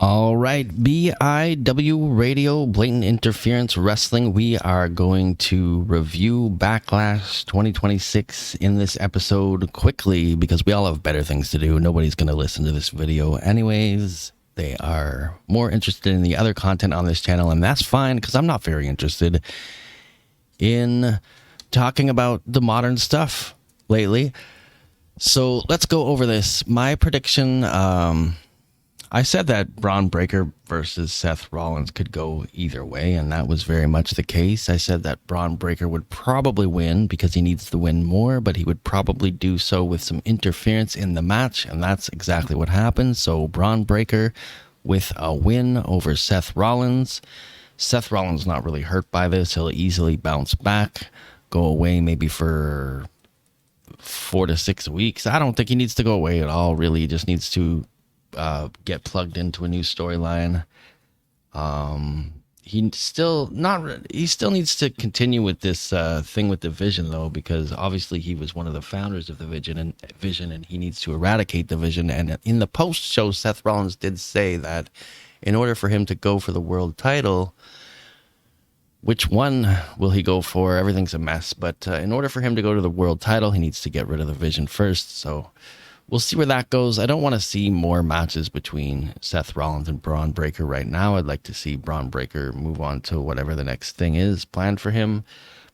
All right, BIW Radio, Blatant Interference Wrestling. We are going to review Backlash 2026 in this episode quickly because we all have better things to do. Nobody's going to listen to this video anyways. They are more interested in the other content on this channel, and that's fine because I'm not very interested in talking about the modern stuff lately. So let's go over this. My prediction, I said that Braun Breaker versus Seth Rollins could go either way, and that was very much the case. I said that Braun Breaker would probably win because he needs to win more, but he would probably do so with some interference in the match, and that's exactly what happened. So Braun Breaker with a win over Seth Rollins. Seth Rollins not really hurt by this. He'll easily bounce back, go away maybe for 4 to 6 weeks. I don't think he needs to go away at all, really. He just needs to get plugged into a new storyline. He still needs to continue with this thing with the Vision, though, because obviously he was one of the founders of the Vision, and he needs to eradicate the Vision. And in the post show, Seth Rollins did say that in order for him to go for the world title, which one will he go for? Everything's a mess. But in order for him to go to the world title, he needs to get rid of the Vision first. So we'll see where that goes. I don't want to see more matches between Seth Rollins and Braun Breaker right now. I'd like to see Braun Breaker move on to whatever the next thing is planned for him.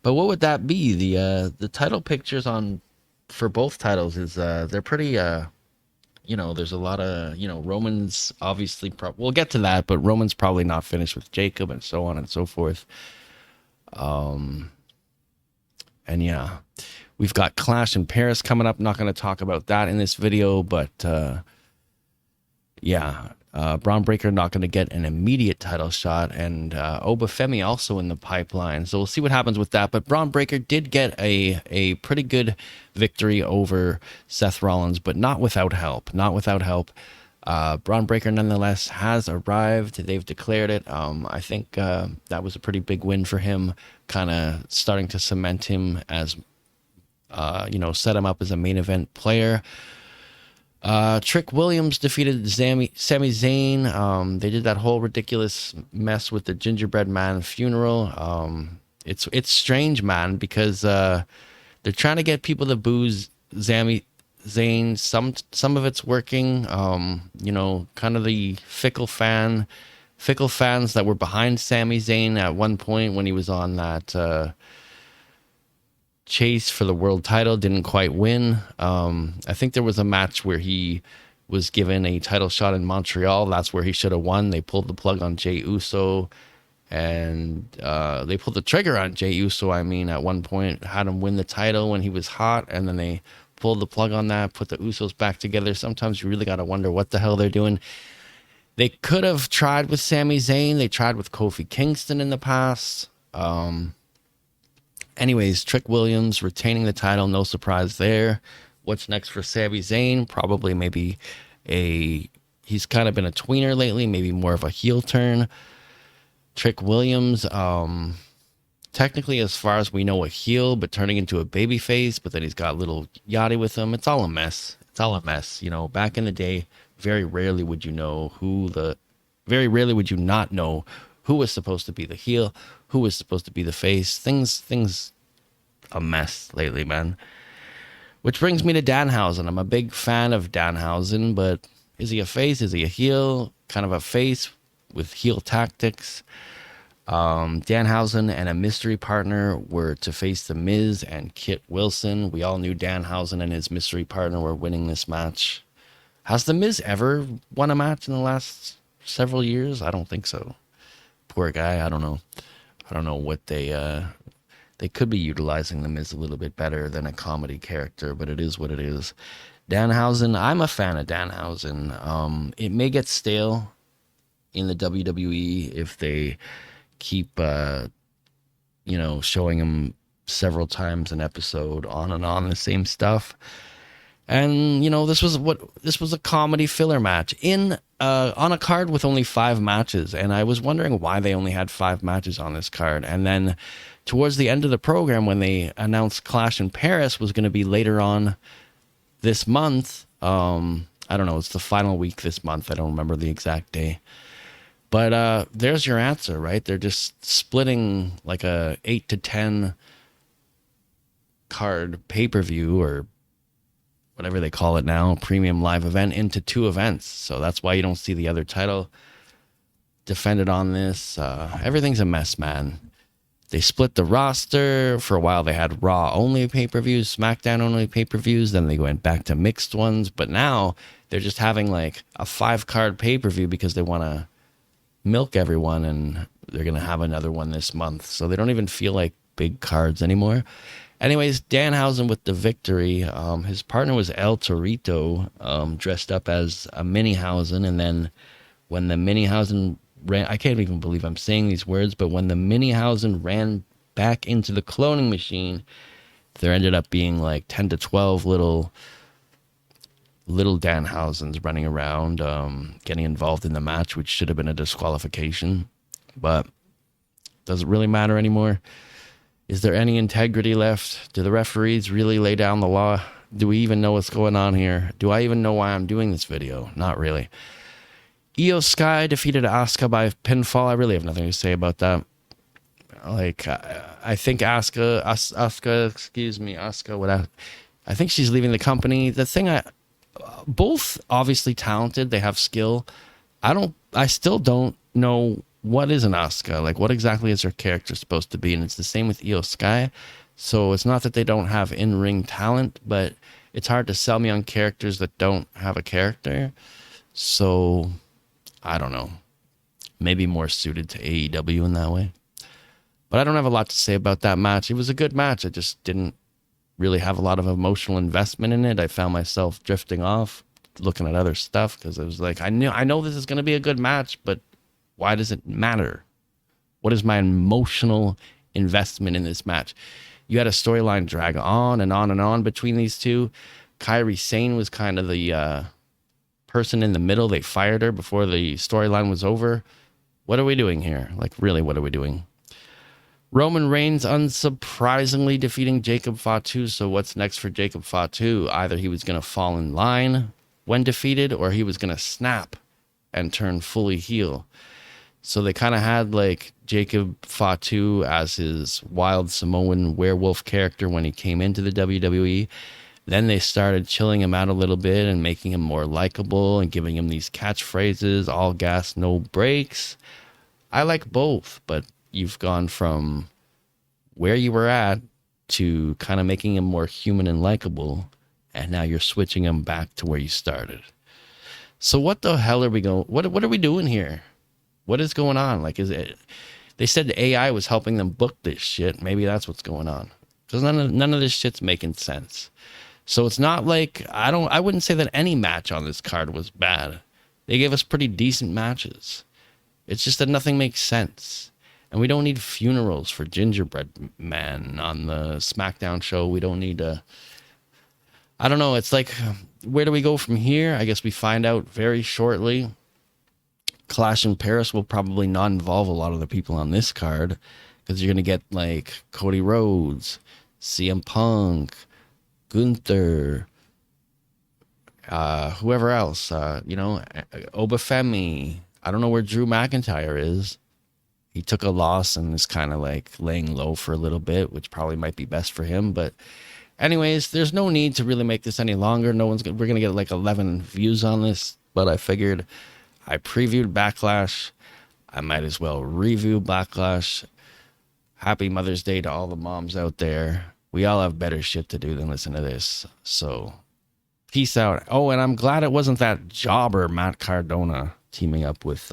But what would that be? The title pictures for both titles is they're pretty there's a lot of Roman's obviously we'll get to that, but Roman's probably not finished with Jacob and so on and so forth. And yeah. We've got Clash in Paris coming up. Not going to talk about that in this video, but Braun Breaker not going to get an immediate title shot, and Obafemi also in the pipeline. So we'll see what happens with that. But Braun Breaker did get a pretty good victory over Seth Rollins, but not without help. Not without help. Braun Breaker nonetheless has arrived. They've declared it. I think that was a pretty big win for him, kind of starting to cement him as set him up as a main event player. Trick Williams defeated Sami Zayn. They did that whole ridiculous mess with the gingerbread man funeral. It's strange, man, because they're trying to get people to boo Sami Zayn. Some of it's working. Kind of the fickle fans that were behind Sami Zayn at one point when he was on that chase for the world title, didn't quite win. I think there was a match where he was given a title shot in Montreal. That's where he should have won. They pulled the plug on Jey Uso, and they pulled the trigger on Jey Uso. At one point, had him win the title when he was hot, and then they pulled the plug on that, put the Usos back together. Sometimes you really got to wonder what the hell they're doing. They could have tried with Sami Zayn. They tried with Kofi Kingston in the past. Anyways, Trick Williams retaining the title, no surprise there. What's next for Sami Zayn? Probably maybe he's kind of been a tweener lately, maybe more of a heel turn. Trick Williams, technically as far as we know a heel, but turning into a baby face, but then he's got little Yachty with him. It's all a mess. Back in the day, very rarely would you not know who was supposed to be the heel, who was supposed to be the face. Things a mess lately, man. Which brings me to Danhausen. I'm a big fan of Danhausen, but is he a face? Is he a heel? Kind of a face with heel tactics. Danhausen and a mystery partner were to face The Miz and Kit Wilson. We all knew Danhausen and his mystery partner were winning this match. Has The Miz ever won a match in the last several years? I don't think so. Poor guy. I don't know what they could be utilizing The Miz a little bit better than a comedy character, but it is what it is. Danhausen, I'm a fan of Danhausen. It may get stale in the WWE if they keep showing him several times an episode on and on the same stuff. And this was a comedy filler match on a card with only 5 matches, and I was wondering why they only had 5 matches on this card. And then towards the end of the program, when they announced Clash in Paris was going to be later on this month, I don't know. It's the final week this month. I don't remember the exact day. But there's your answer, right? They're just splitting like a 8 to 10 card pay-per-view or whatever they call it now, premium live event, into 2 events. So that's why you don't see the other title defended on this. Everything's a mess, man. They split the roster. For a while, they had Raw only pay-per-views, SmackDown only pay-per-views. Then they went back to mixed ones. But now they're just having like a 5-card pay-per-view because they want to milk everyone, and they're going to have another one this month. So they don't even feel like big cards anymore. Anyways, Danhausen with the victory. His partner was El Torito, dressed up as a Minihausen. And then when the Minihausen ran, I can't even believe I'm saying these words, but when the Minihausen ran back into the cloning machine, there ended up being like 10 to 12 little Danhausens running around, getting involved in the match, which should have been a disqualification. But does it really matter anymore? Is there any integrity left? Do the referees really lay down the law? Do we even know what's going on here? Do I even know why I'm doing this video? Not really. Io Sky defeated Asuka by pinfall. I really have nothing to say about that. Like, I think Asuka, I think she's leaving the company. The thing, both obviously talented. They have skill. I still don't know what is an Asuka. Like, what exactly is her character supposed to be? And it's the same with Io Sky. So it's not that they don't have in-ring talent, but it's hard to sell me on characters that don't have a character. So I don't know. Maybe more suited to AEW in that way. But I don't have a lot to say about that match. It was a good match. I just didn't really have a lot of emotional investment in it. I found myself drifting off, looking at other stuff, because I was like, I know this is going to be a good match, but why does it matter? What is my emotional investment in this match? You had a storyline drag on and on and on between these two. Kairi Sane was kind of the person in the middle. They fired her before the storyline was over. What are we doing here? Like, really, what are we doing? Roman Reigns unsurprisingly defeating Jacob Fatu. So what's next for Jacob Fatu? Either he was going to fall in line when defeated, or he was going to snap and turn fully heel. So they kind of had like Jacob Fatu as his wild Samoan werewolf character when he came into the WWE. Then they started chilling him out a little bit and making him more likable and giving him these catchphrases, all gas, no brakes. I like both, but you've gone from where you were at to kind of making him more human and likable, and now you're switching him back to where you started. So what the hell are we going? What are we doing here? What is going on? Like, is it? They said the AI was helping them book this shit. Maybe that's what's going on. Because none of this shit's making sense. So it's not like I wouldn't say that any match on this card was bad. They gave us pretty decent matches. It's just that nothing makes sense. And we don't need funerals for Gingerbread Man on the SmackDown show. We don't need to. I don't know. It's like, where do we go from here? I guess we find out very shortly. Clash in Paris will probably not involve a lot of the people on this card, because you're going to get like Cody Rhodes, CM Punk, Gunther, whoever else, Obafemi. I don't know where Drew McIntyre is. He took a loss and is kind of like laying low for a little bit, which probably might be best for him. But anyways, there's no need to really make this any longer. We're going to get like 11 views on this, but I figured I previewed Backlash. I might as well review Backlash. Happy Mother's Day to all the moms out there. We all have better shit to do than listen to this. So, peace out. Oh, and I'm glad it wasn't that jobber Matt Cardona teaming up with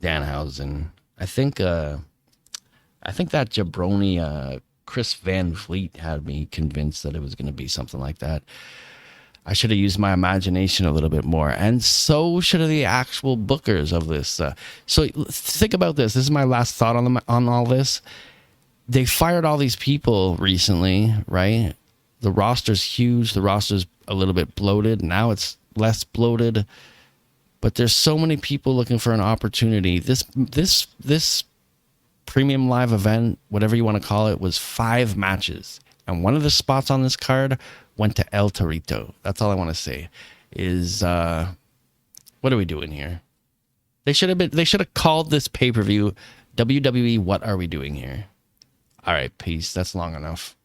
Danhausen. I think that jabroni Chris Van Vliet had me convinced that it was going to be something like that. I should have used my imagination a little bit more, and so should have the actual bookers of this. So think about this. This is my last thought on all this. They fired all these people recently, right? The roster's huge. The roster's a little bit bloated. Now it's less bloated, but there's so many people looking for an opportunity. This premium live event, whatever you want to call it, was 5 matches, and one of the spots on this card went to El Torito. That's all I want to say. is what are we doing here? They should have called this pay-per-view WWE What Are We Doing Here? All right, peace. That's long enough.